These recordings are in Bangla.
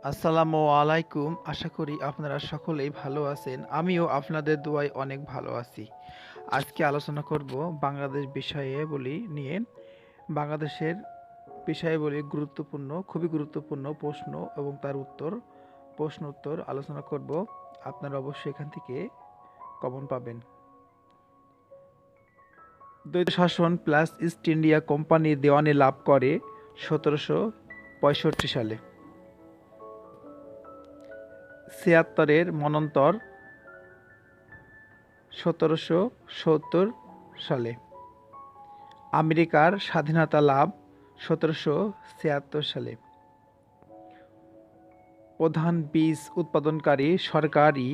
আসসালামু আলাইকুম। আশা করি আপনারা সকলেই ভালো আছেন। আমিও আপনাদের দোয়ায় অনেক ভালো আছি। আজকে আলোচনা করব বাংলাদেশ বিষয়াবলী নিয়ে। বাংলাদেশের বিষয়াবলী খুবই গুরুত্বপূর্ণ প্রশ্ন এবং তার প্রশ্ন উত্তর আলোচনা করব। আপনারা অবশ্যই এখান থেকে কমন পাবেন। দ্বৈত শাসন প্লাস ইস্ট ইন্ডিয়া কোম্পানি দেওয়ানি লাভ করে ১৭৬৫ সালে। ৭৬-এর মন্বন্তর ১৭৭০ সালে। আমেরিকার স্বাধীনতা লাভ ১৭৭৬ সালে। প্রধান বীজ উৎপাদনকারী সরকারি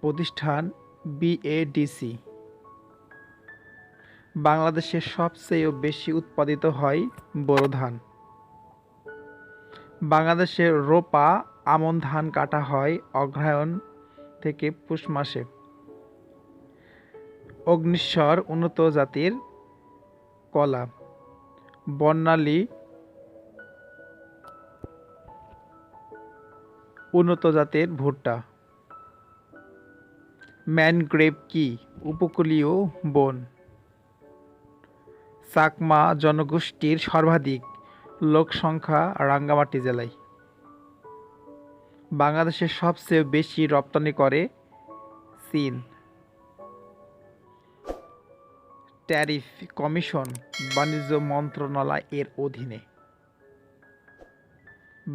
প্রতিষ্ঠান বিএডিসি। বাংলাদেশে সবচেয়ে বেশি উৎপাদিত হয় বোরো ধান। বাংলাদেশে রোপা আমন ধান কাটা হয় অগ্রহায়ণ থেকে পুষ মাসে। অগ্নিশ্বর উন্নত জাতের কলা। বর্ণালী উন্নত জাতের ভুট্টা। ম্যানগ্রেভ কি? উপকূলীয় বন। চাকমা জনগোষ্ঠীর সর্বাধিক লোক সংখ্যা রাঙ্গামাটি জেলায়। বাংলাদেশের সবচেয়ে বেশি রপ্তানি করে চীন। ট্যারিফ কমিশন বাণিজ্য মন্ত্রণালয় এর অধীনে।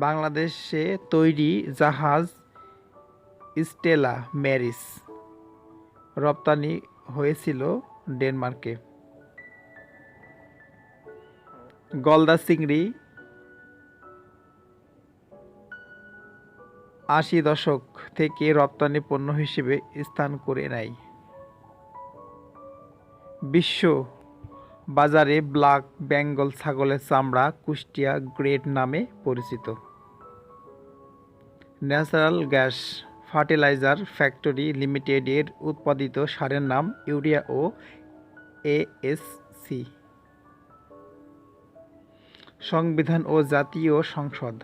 বাংলাদেশে তৈরি জাহাজ স্টেলা ম্যারিস রপ্তানি হয়েছিল ডেনমার্কে। গলদা চিংড়ি ৮০ দশক থেকে রপ্তানি পণ্য হিসেবে স্থান করে নেয়। বিশ্ব বাজারে ব্ল্যাক বেঙ্গল ছাগলের চামড়া কুষ্টিয়া গ্রেড নামে পরিচিত। Natural gas fertiliser factory limited এর উৎপাদিত সারের নাম ইউরিয়া ও এএসসি। সংবিধান ও জাতীয় সংসদ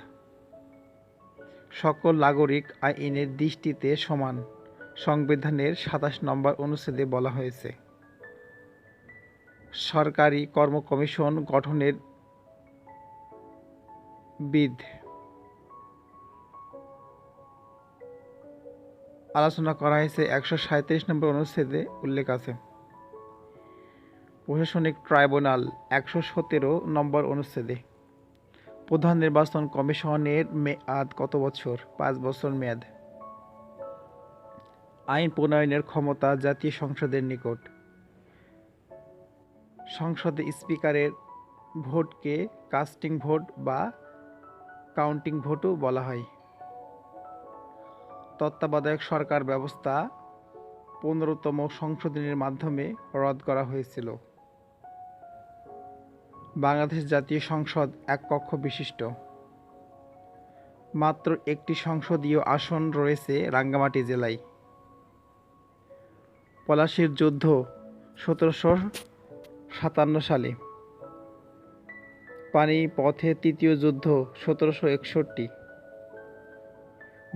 সকল নাগরিক আইনের দৃষ্টিতে সমান সংবিধানের ২৭ নম্বর অনুচ্ছেদে বলা হয়েছে। সরকারি কর্ম কমিশন গঠনের বিধ আলোচনা করা হয়েছে ১৩৭ নম্বর অনুচ্ছেদে উল্লেখ আছে। প্রশাসনিক ট্রাইব্যুনাল ১১৭ নম্বর অনুচ্ছেদে। প্রধান নির্বাচন কমিশনের মেয়াদ কত বছর? ৫ বছর মেয়াদ। আইন প্রণয়নের ক্ষমতা জাতীয় সংসদের নিকট। সংসদে স্পিকারের ভোটকে কাস্টিং ভোট বা কাউন্টিং ভোটও বলা হয়। তত্ত্বাবধায়ক সরকার ব্যবস্থা ১৫তম সংশোধনীর মাধ্যমে রদ করা হয়েছিল। বাংলাদেশ জাতীয় সংসদ এক কক্ষ বিশিষ্ট। মাত্র একটি সংসদীয় আসন রয়েছে রাঙ্গামাটি জেলায়। পলাশীর যুদ্ধ ১৭৫৭ সালে। পানিপথের তৃতীয় যুদ্ধ ১৭৬১।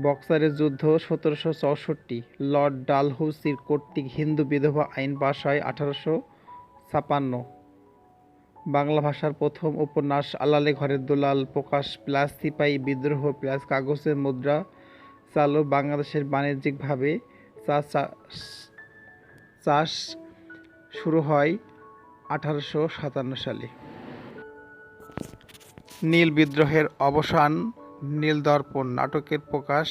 বক্সারের যুদ্ধ ১৭৬৪। লর্ড ডালহৌসি কর্তৃক হিন্দু বিধবা আইন পাস হয় ১৮৫৬। বাংলা ভাষার প্রথম উপন্যাস আলালে ঘরের দুলাল প্রকাশ প্লাস সিপাহী বিদ্রোহ প্লাস কাগজের মুদ্রা চালু। বাংলাদেশের বাণিজ্যিকভাবে চাষ শুরু হয় ১৮৫৭ সালে। নীল বিদ্রোহের অবসান নীল দর্পণ নাটকের প্রকাশ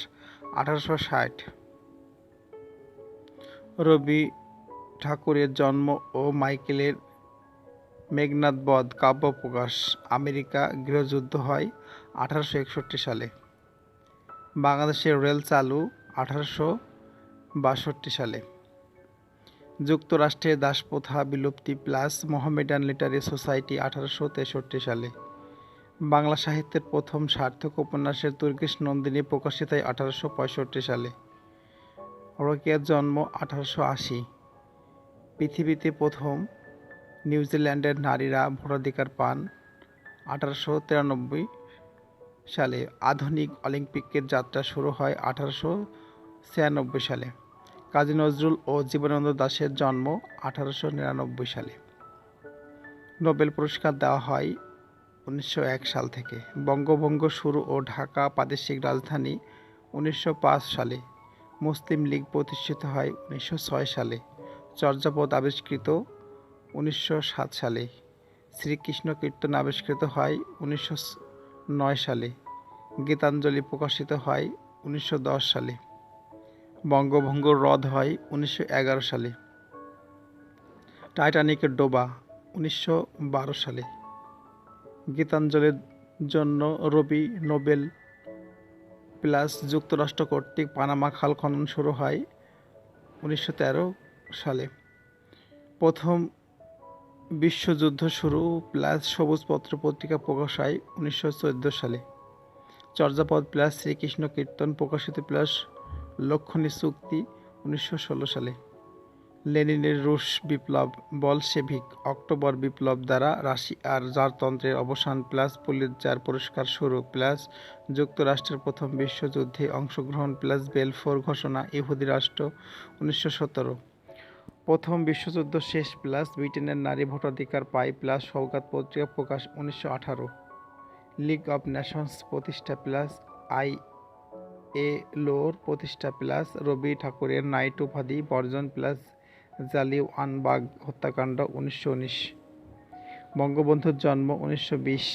১৮৬০। রবি ঠাকুরের জন্ম ও মাইকেলের মেঘনাদ বধ কাব্য প্রকাশ। আমেরিকা গৃহযুদ্ধ হয় ১৮৬১ সালে। বাংলাদেশের রেল চালু ১৮৬২ সালে। যুক্তরাষ্ট্রের দাসপ্রথা বিলুপ্তি প্লাস মোহামেডান লিটারি সোসাইটি ১৮৬৩ সালে। বাংলা সাহিত্যের প্রথম সার্থক উপন্যাসের তুর্গিশ নন্দিনী প্রকাশিত হয় ১৮৬৫ সালে। রোকেয়ার জন্ম ১৮৮০। পৃথিবীতে প্রথম নিউজিল্যান্ডের নারীরা ভোটাধিকার পান ১৮৯৩ সালে। আধুনিক অলিম্পিকের যাত্রা শুরু হয় 1896 সালে। কাজী নজরুল ও জীবনানন্দ দাশের জন্ম 1899 সালে। নোবেল পুরস্কার দেওয়া হয় 1901 সাল থেকে। বঙ্গভঙ্গ শুরু ও ঢাকা প্রাদেশিক রাজধানী 1905 সালে। মুসলিম লীগ প্রতিষ্ঠিত হয় 1906 সালে। চর্যাপদ আবিষ্কৃত 1907 সালে। শ্রীকৃষ্ণ কীর্তন আবিষ্কৃত হয় 1909 সালে। গীতাঞ্জলি প্রকাশিত হয় 1910 সালে। বঙ্গভঙ্গ রদ হয় 1911 সালে। টাইটানিকের ডোবা 1912 সালে। গীতাঞ্জলির জন্য রবি নোবেল প্লাস যুক্তরাষ্ট্র কর্তৃক পানামা খাল খনন শুরু হয় 1913 সালে। প্রথম বিশ্বযুদ্ধ শুরু প্লাস সবুজ পত্র পত্রিকা প্রকাশ হয় 1914 সালে। চর্যাপদ প্লাস শ্রীকৃষ্ণ কীর্তন প্রকাশিত প্লাস লক্ষণী চুক্তি 1916 সালে। লেনিনের রুশ বিপ্লব বলশেভিক অক্টোবর বিপ্লব দ্বারা রাশিয়ার জারতন্ত্রের অবসান প্লাস পুলিৎজার পুরস্কার শুরু প্লাস যুক্তরাষ্ট্রের প্রথম বিশ্বযুদ্ধে অংশগ্রহণ প্লাস বেলফোর ঘোষণা ইহুদি রাষ্ট্র 1917। প্রথম বিশ্বযুদ্ধ শেষ প্লাস ব্রিটেনের নারী ভোটাধিকার পায় প্লাস সওগাত পত্রিকা প্রকাশ 1918। লিগ অব নেশনস প্রতিষ্ঠা প্লাস ILOর প্রতিষ্ঠা প্লাস রবি ঠাকুরের নাইট উপাধি বর্জন প্লাস জালিয়ানবাগ হত্যাকাণ্ড 1919। বঙ্গবন্ধুর জন্ম 1920।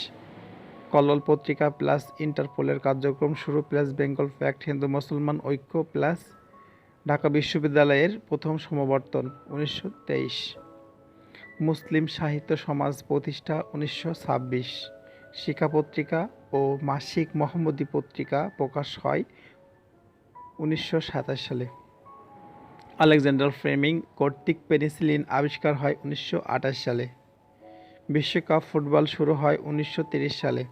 কল্লোল পত্রিকা প্লাস ইন্টারপোলের কার্যক্রম শুরু প্লাস বেঙ্গল ফ্যাক্ট হিন্দু মুসলমান ঐক্য প্লাস ঢাকা বিশ্ববিদ্যালয়ের প্রথম সমাবর্তন 1923। মুসলিম সাহিত্য সমাজ প্রতিষ্ঠা 1926। শিক্ষা পত্রিকা ও মাসিক মোহাম্মদী পত্রিকা প্রকাশ হয় 1927 সালে। আলেকজান্ডার ফ্লেমিং কর্তৃক পেনিসিলিন আবিষ্কার হয় 1928 সালে। বিশ্বকাপ ফুটবল শুরু হয় 1930 সালে।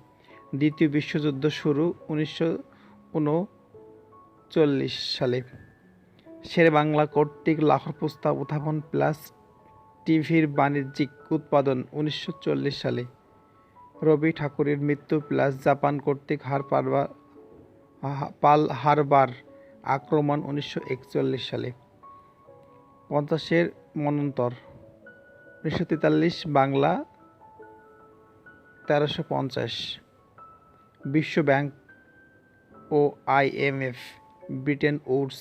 দ্বিতীয় বিশ্বযুদ্ধ শুরু 1939 সালে। শেরে বাংলা কর্তৃক লাহোর প্রস্তাব উত্থাপন প্লাস টিভির বাণিজ্যিক উৎপাদন 1940 সালে। রবি ঠাকুরের মৃত্যু প্লাস জাপান কর্তৃক পার্ল হারবার আক্রমণ 1941 সালে। 50-এর মন্বন্তর 1943 বাংলা 1350। বিশ্ব ব্যাংক ও IMF Britain Woods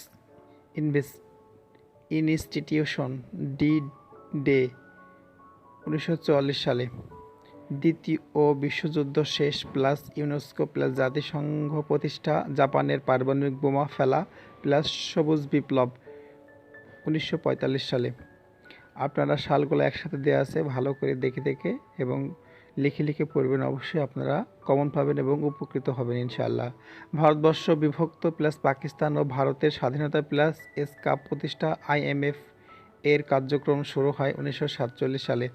institution D day 1944 সালে। দ্বিতীয় বিশ্বযুদ্ধ শেষ প্লাস ইউনেস্কো প্লাস জাতিসংঘ প্রতিষ্ঠা জাপানের পারমাণবিক বোমা ফেলা প্লাস সবুজ বিপ্লব 1945 সালে। আপনারা সালগুলো একসাথে দেওয়া আছে, ভালো করে দেখে দেখে এবং লিখে লিখে পড়বেন, অবশ্যই আপনারা কমন পাবেন এবং উপকৃত হবেন ইনশাআল্লাহ। ভারতবর্ষ বিভক্ত প্লাস পাকিস্তান ও ভারতের স্বাধীনতা প্লাস এসকাপ প্রতিষ্ঠা IMF এর কার্যক্রম শুরু হয় 1947 সালে।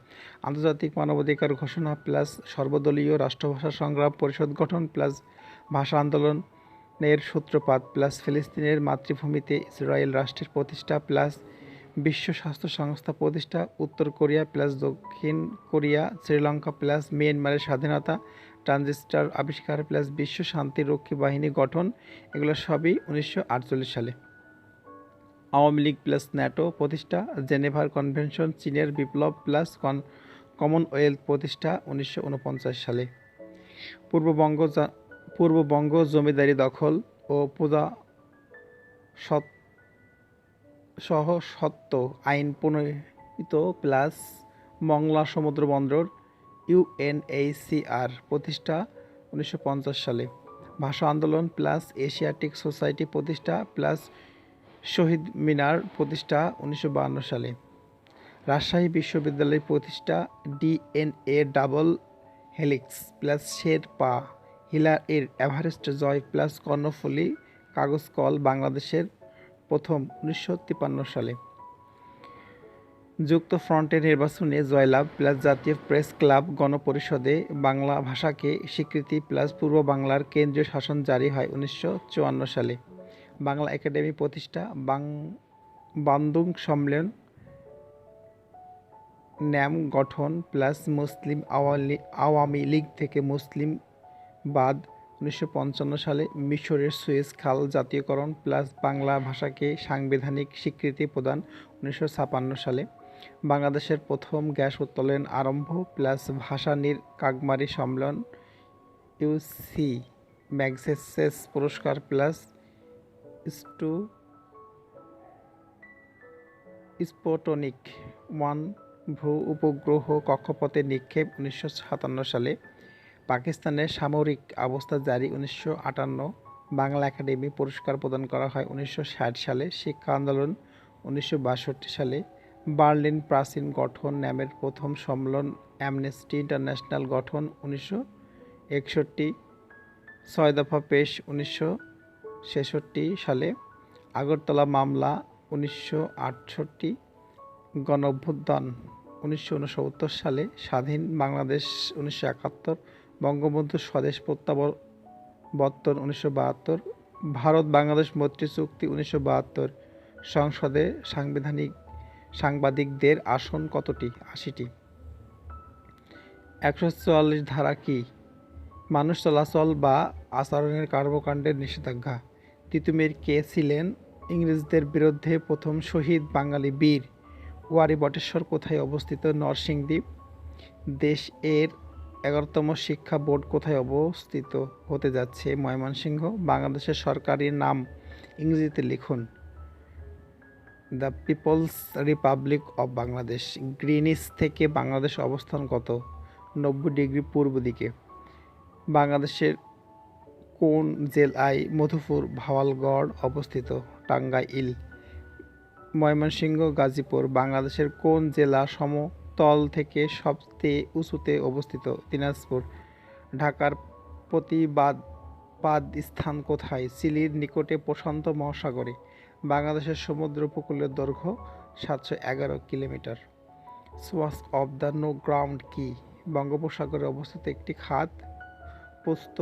আন্তর্জাতিক মানবাধিকার ঘোষণা প্লাস সর্বদলীয় রাষ্ট্রভাষা সংগ্রাম পরিষদ গঠন প্লাস ভাষা আন্দোলনের সূত্রপাত প্লাস ফিলিস্তিনের মাতৃভূমিতে ইসরায়েল রাষ্ট্রের প্রতিষ্ঠা প্লাস বিশ্ব স্বাস্থ্য সংস্থা প্রতিষ্ঠা উত্তর কোরিয়া প্লাস দক্ষিণ কোরিয়া শ্রীলঙ্কা প্লাস মিয়ানমারের স্বাধীনতা ট্রানজিস্টার আবিষ্কার প্লাস বিশ্ব শান্তিরক্ষী বাহিনী গঠন, এগুলো সবই 1948 সালে। আওয়ামী লীগ প্লাস ন্যাটো প্রতিষ্ঠা, জেনেভার কনভেনশন, চীনের বিপ্লব প্লাস কমনওয়েলথ প্রতিষ্ঠা 1949 সালে। পূর্ববঙ্গ জমিদারি দখল ও প্রজা সহ সত্ত্ব আইন প্রণীত প্লাস মংলা সমুদ্র বন্দর UNHCR প্রতিষ্ঠা 1950 সালে। ভাষা আন্দোলন প্লাস এশিয়াটিক সোসাইটি প্রতিষ্ঠা প্লাস শহীদ মিনার প্রতিষ্ঠা 1952 সালে। রাজশাহী বিশ্ববিদ্যালয় প্রতিষ্ঠা, DNA double helix plus Sherpa Hillary এর এভারেস্ট জয় প্লাস কর্ণফুলী কাগজ কল বাংলাদেশের প্রথম 1953 সালে। যুক্ত ফ্রন্টের নির্বাচনে জয়লাভ প্লাস জাতীয় প্রেস ক্লাব গণপরিষদে বাংলা ভাষাকে স্বীকৃতি প্লাস পূর্ব বাংলার কেন্দ্রীয় শাসন জারি হয় 1954 সালে। বাংলা একাডেমি প্রতিষ্ঠা, বান্দুং সম্মেলন, ন্যাম গঠন প্লাস মুসলিম আওয়ামী লীগ থেকে মুসলিম বাদ 1955 সালে মিশরের সুয়েজ খাল জাতীয়করণ প্লাস বাংলা ভাষাকে সাংবিধানিক স্বীকৃতি প্রদান 1956 সালে বাংলাদেশের প্রথম গ্যাস উত্তোলন আরম্ভ প্লাস ভাসানীর কাকমারি সম্মেলন ইউসি ম্যাগসেসেস পুরস্কার প্লাস স্টু স্পুটনিক 1 ভূ উপগ্রহ কক্ষপথে নিক্ষেপ 1957 সালে পাকিস্তানের সামরিক অবস্থা জারি 1958 বাংলা একাডেমি পুরস্কার প্রদান করা হয় 1960 সালে শিক্ষা আন্দোলন 1962 সালে বার্লিন প্রাচীন গঠন নামের প্রথম সম্মেলন অ্যামনেস্টি ইন্টারন্যাশনাল গঠন 1961 ছয় দফা পেশ 1966 সালে আগরতলা মামলা 1968 গণঅভ্যুত্থান 1969 সালে স্বাধীন বাংলাদেশ 1971 বঙ্গবন্ধু স্বদেশ প্রত্যাবর্তন 1972 ভারত বাংলাদেশ মৈত্রী চুক্তি 1972 সংসদে সাংবাদিকদের আসন কতটি 80টি 144 ধারা কি মানুষ চলাচল বা আচরণের কর্মকাণ্ডের নিষেধাজ্ঞা তিতুমির কে ছিলেন ইংরেজদের বিরুদ্ধে প্রথম শহীদ বাঙালি বীর ওয়ারী বটেশ্বর কোথায় অবস্থিত নরসিংদী দেশ এর 11তম শিক্ষা বোর্ড কোথায় অবস্থিত হতে যাচ্ছে ময়মনসিংহ বাংলাদেশের সরকারি নাম ইংরেজিতে লিখুন the people's republic of Bangladesh Greenwich থেকে বাংলাদেশ অবস্থান কত 90 ডিগ্রি পূর্ব দিকে বাংলাদেশের কোন জেলায় মধুপুর ভাওয়ালগড় অবস্থিত টাঙ্গাইল ময়মনসিংহ গাজীপুর বাংলাদেশের কোন জেলা সমতল থেকে সবচেয়ে উঁচুতে অবস্থিত দিনাজপুর ঢাকার প্রতিবাদ স্থান কোথায় চিলির নিকটে প্রশান্ত মহাসাগরে বাংলাদেশের সমুদ্র উপকূলের দৈর্ঘ্য 711 কিলোমিটার সোয়ার্স অফ দ্য নো গ্রাউন্ড কি বঙ্গোপসাগরে অবস্থিত একটি খাত প্রস্থ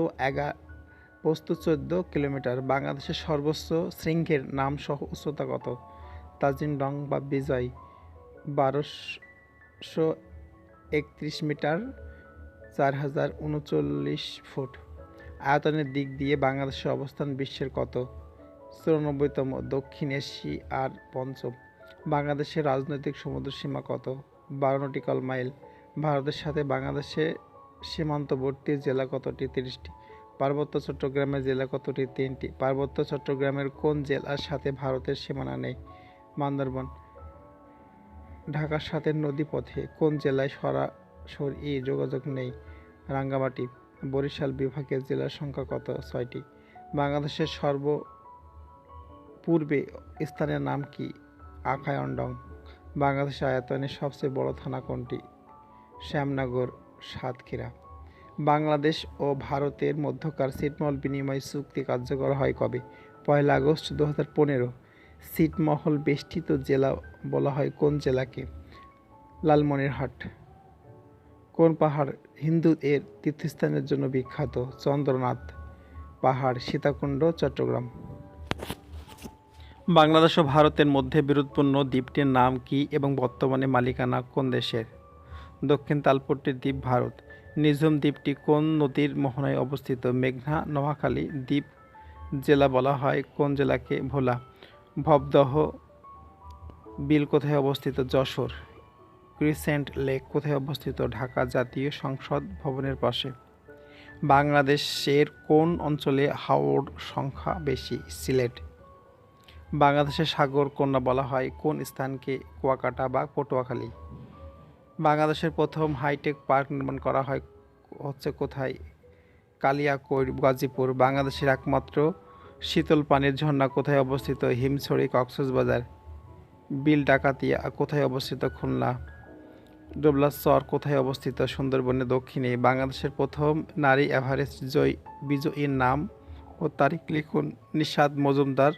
14 কিলোমিটার বাংলাদেশের সর্বোচ্চ শৃঙ্গের নাম সহ উচ্চতা কত তাজিং ডং বা বিজয় 1231 মিটার 4039 ফুট আয়তনের দিক দিয়ে বাংলাদেশের অবস্থান বিশ্বের কত 94তম দক্ষিণ এশিয়ার পঞ্চম বাংলাদেশের রাজনৈতিক সমুদ্রসীমা কত 12 নটিক্যাল মাইল ভারতের সাথে বাংলাদেশের সীমান্তবর্তী জেলা কতটি 30টি পার্বত্য চট্টগ্রামের জেলা কতটি 3টি পার্বত্য চট্টগ্রামের কোন জেলার সাথে ভারতের সীমানা নেই বান্দরবান ঢাকার সাথে নদীপথে কোন জেলায় সরাসরি যোগাযোগ নেই রাঙ্গামাটি বরিশাল বিভাগের জেলার সংখ্যা কত 6টি বাংলাদেশের সর্বপূর্বে স্থানের নাম কি আখায়নডং বাংলাদেশের আয়তনে সবচেয়ে বড় থানা কোনটি শ্যামনগর সাতক্ষীরা বাংলাদেশ ও ভারতের মধ্যকার ছিটমহল বিনিময় চুক্তি কার্যকর হয় কবে 1 আগস্ট 2015 ছিটমহল বেষ্টিত জেলা বলা হয় কোন জেলাকে লালমনিরহাট কোন পাহাড় হিন্দু এর তীর্থস্থানের জন্য বিখ্যাত চন্দ্রনাথ পাহাড় সীতাকুণ্ড চট্টগ্রাম বাংলাদেশ ও ভারতের মধ্যে বিরোধপূর্ণ দ্বীপটির নাম কি এবং বর্তমানে মালিকানা কোন দেশের দক্ষিণ তালপট্টি দ্বীপ ভারত নিঝুম দ্বীপটি কোন নদীর মোহনায় অবস্থিত মেঘনা নোয়াখালী দ্বীপ জেলা বলা হয় কোন জেলাকে ভোলা ভবদহ বিল কোথায় অবস্থিত যশোর ক্রিসেন্ট লেক কোথায় অবস্থিত ঢাকা জাতীয় সংসদ ভবনের পাশে বাংলাদেশের কোন অঞ্চলে হাওড় সংখ্যা বেশি সিলেট বাংলাদেশের সাগর কন্যা বলা হয় কোন স্থানকে কুয়াকাটা বা পটুয়াখালী বাংলাদেশের প্রথম হাইটেক পার্ক নির্মাণ করা হয় কোথায় কালিয়াকৈর গাজীপুর বাংলাদেশের একমাত্র শীতল পানির ঝর্ণা কোথায় অবস্থিত হিমছড়ি কক্সবাজার বিল ডাকাতিয়া কোথায় অবস্থিত খুলনা ডোবলাচর কোথায় অবস্থিত সুন্দরবনের দক্ষিণে বাংলাদেশের প্রথম নারী এভারেস্ট বিজয়ীর নাম ও তারিখ লিখুন নিশাদ মজুমদার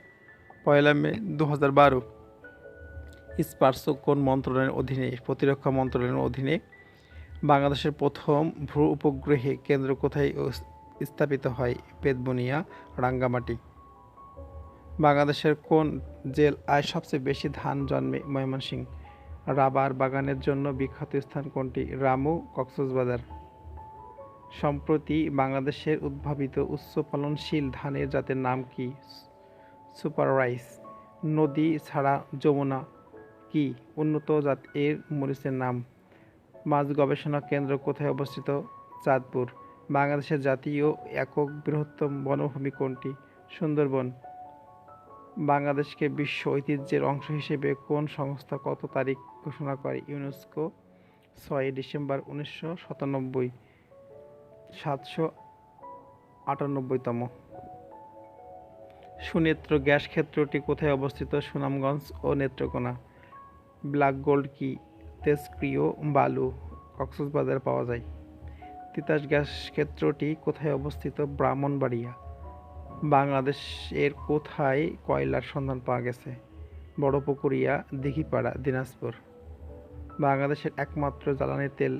1 মে 2012 স্পারসো কোন মন্ত্রণালয়ের অধীনে প্রতিরক্ষা মন্ত্রণালয়ের অধীনে বাংলাদেশের প্রথম ভূ উপগ্রহে কেন্দ্র কোথায় স্থাপিত হয় বেতবুনিয়া রাঙ্গামাটি বাংলাদেশের কোন জেলায় সবচেয়ে বেশি ধান জন্মে ময়মনসিংহ রাবার বাগানের জন্য বিখ্যাত স্থান কোনটি রামু কক্সবাজার সম্প্রতি বাংলাদেশের উদ্ভাবিত উচ্চ ফলনশীল ধানের জাতের নাম কি? Super rice. নদী ছাড়া যমুনা কি উন্নত জাত এর মরিচের নাম? মাছ গবেষণা কেন্দ্র কোথায় অবস্থিত? চাঁদপুর। বাংলাদেশের জাতীয় একক বৃহত্তম বনভূমি কোনটি? সুন্দরবন। বাংলাদেশকে বিশ্ব ঐতিহ্যের অংশ হিসেবে কোন সংস্থা কত তারিখ ঘোষণা করে? UNESCO 6 December 1997, 798তম। সুনেত্র গ্যাস ক্ষেত্রটি কোথায় অবস্থিত? সুনামগঞ্জ ও নেত্রকোনা। ব্ল্যাক গোল্ড কি? তেজস্ক্রিয় বালু, কক্সবাজারে পাওয়া যায়। তিতাস গ্যাস ক্ষেত্রটি কোথায় অবস্থিত? ব্রাহ্মণবাড়িয়া। বাংলাদেশের কোথায় কয়লার সন্ধান পাওয়া গেছে? বড়পুকুরিয়া, দিঘিপাড়া, দিনাজপুর। বাংলাদেশের একমাত্র জ্বালানি তেল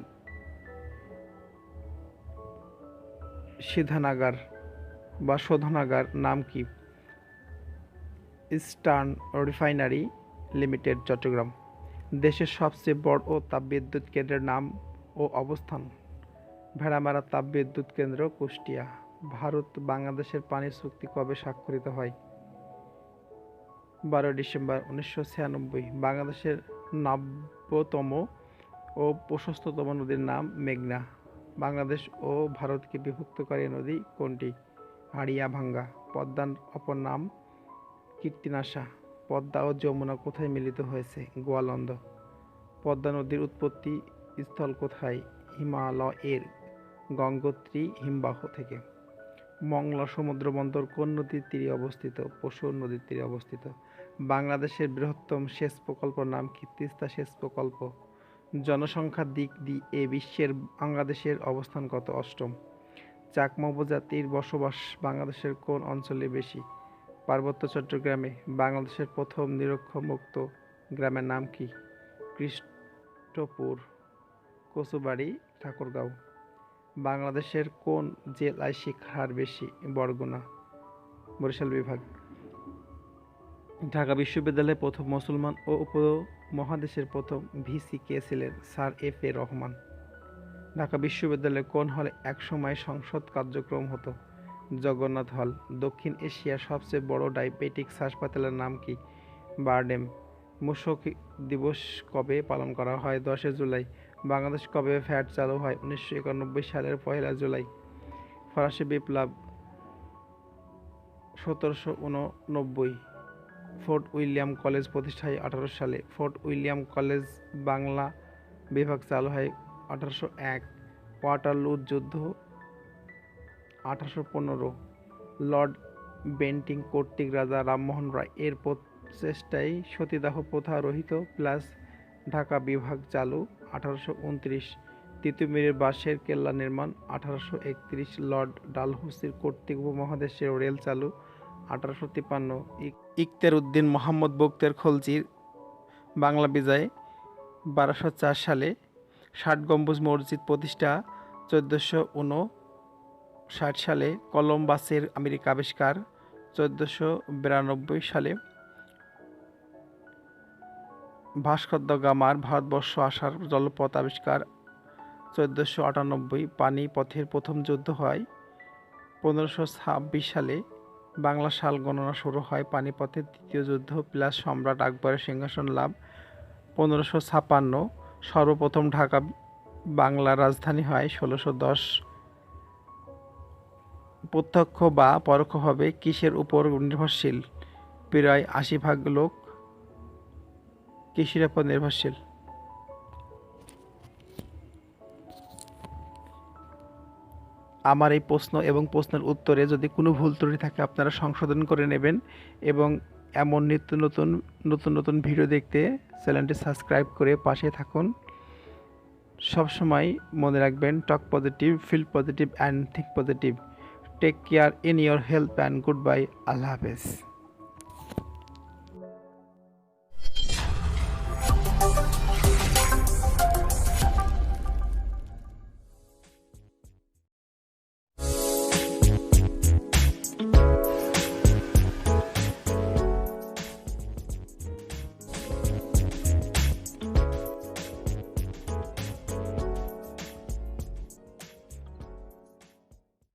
শোধনাগার নাম কি? Eastern Refinery Limited, Chattogram. দেশের সবচেয়ে বড় তাপবিদ্যুৎ কেন্দ্রের নাম ও অবস্থান? ভেড়ামারা তাপবিদ্যুৎ কেন্দ্র, কুষ্টিয়া। ভারত বাংলাদেশের পানি চুক্তি কবে স্বাক্ষরিত হয়? 12 ডিসেম্বর 1996। বাংলাদেশের নব্যতম ও প্রশস্ততম নদীর নাম মেঘনা। বাংলাদেশ ও ভারতকে বিভক্তকারী নদী কোনটি? হাড়িয়াভাঙ্গা। পদ্মার অপর নাম কীর্তিনাশা। পদ্মা ও যমুনা কোথায় মিলিত হয়েছে? গোয়ালন্দ। পদ্মা নদীর উৎপত্তি স্থল কোথায়? হিমালয়ের গঙ্গোত্রী হিমবাহ থেকে। মংলা সমুদ্র বন্দর কোন নদীর তীরে অবস্থিত? পশুর নদীর তীরে অবস্থিত। বাংলাদেশের বৃহত্তম সেচ প্রকল্পের নাম কি? তিস্তা সেচ প্রকল্প। জনসংখ্যার দিক দিয়ে বিশ্বের বাংলাদেশের অবস্থান কত? অষ্টম। চাকমা উপজাতির বসবাস বাংলাদেশের কোন অঞ্চলে বেশি? পার্বত্য চট্টগ্রামে। বাংলাদেশের প্রথম নিরক্ষরমুক্ত গ্রামের নাম কি? কৃষ্টপুর, কচুবাড়ি, ঠাকুরগাঁও। বাংলাদেশের কোন জেলায় শিক্ষার হার বেশি? বরগুনা, বরিশাল বিভাগ। ঢাকা বিশ্ববিদ্যালয়ের প্রথম মুসলমান ও উপমহাদেশের প্রথম ভিসি কে ছিলেন? Sir F.A. রহমান। ঢাকা বিশ্ববিদ্যালয়ের কোন হলে একসময় সংসদ কার্যক্রম হতো? জগন্নাথ হল। দক্ষিণ এশিয়ার সবচেয়ে বড় ডায়াবেটিক্স হাসপাতালের নাম কি? বারডেম। মূসক দিবস কবে পালন করা হয়? 10 জুলাই। বাংলাদেশ কবে ভ্যাট চালু হয়? 1991 সালের 1 জুলাই। ফরাসি বিপ্লব 1789। ফোর্ট উইলিয়াম কলেজ প্রতিষ্ঠা হয় 18 সালে। ফোর্ট উইলিয়াম কলেজ বাংলা বিভাগ চালু হয় 1801। ওয়াটারলু যুদ্ধ 1815। লর্ড বেন্টিং কর্তৃক রাজা রামমোহন রায় এর প্রচেষ্টায় সতীদাহ প্রথা রহিত প্লাস ঢাকা বিভাগ চালু 1829। তিতুমিরের বাঁশের কেল্লা নির্মাণ 1831। লর্ড ডালহৌসি কর্তৃক উপমহাদেশের রেল চালু 1853। ইখতিয়ার উদ্দিন মোহাম্মদ বখতিয়ার খলজির বাংলা বিজয় 1204 সালে। 60 গম্বুজ মসজিদ প্রতিষ্ঠা 1459 সালে। কলম্বাসের আমেরিকা আবিষ্কার 1492 সালে। ভাস্কর দ্য গামার ভারতবর্ষ আসার জলপথ আবিষ্কার 1498। পানিপথের প্রথম যুদ্ধ হয় 1526 সালে। বাংলা সাল গণনা শুরু হয় পানিপথের দ্বিতীয় যুদ্ধ প্লাস সম্রাট আকবরের সিংহাসন লাভ 1556। সর্বপ্রথম ঢাকা বাংলা রাজধানী হয় 1610। প্রত্যক্ষ বা পরোক্ষভাবে কিসের উপর নির্ভরশীল? প্রায় 80% লোক কৃষির উপর নির্ভরশীল। আমার এই প্রশ্ন এবং প্রশ্নের উত্তরে যদি কোনো ভুল ত্রুটি থাকে আপনারা সংশোধন করে নেবেন এবং এমন নিত্য নতুন নতুন ভিডিও দেখতে চ্যানেলটি সাবস্ক্রাইব করে পাশে থাকুন। সবসময় মনে রাখবেন, talk positive, feel positive and think positive. Take care in your health and good bye. Allah হাফেজ।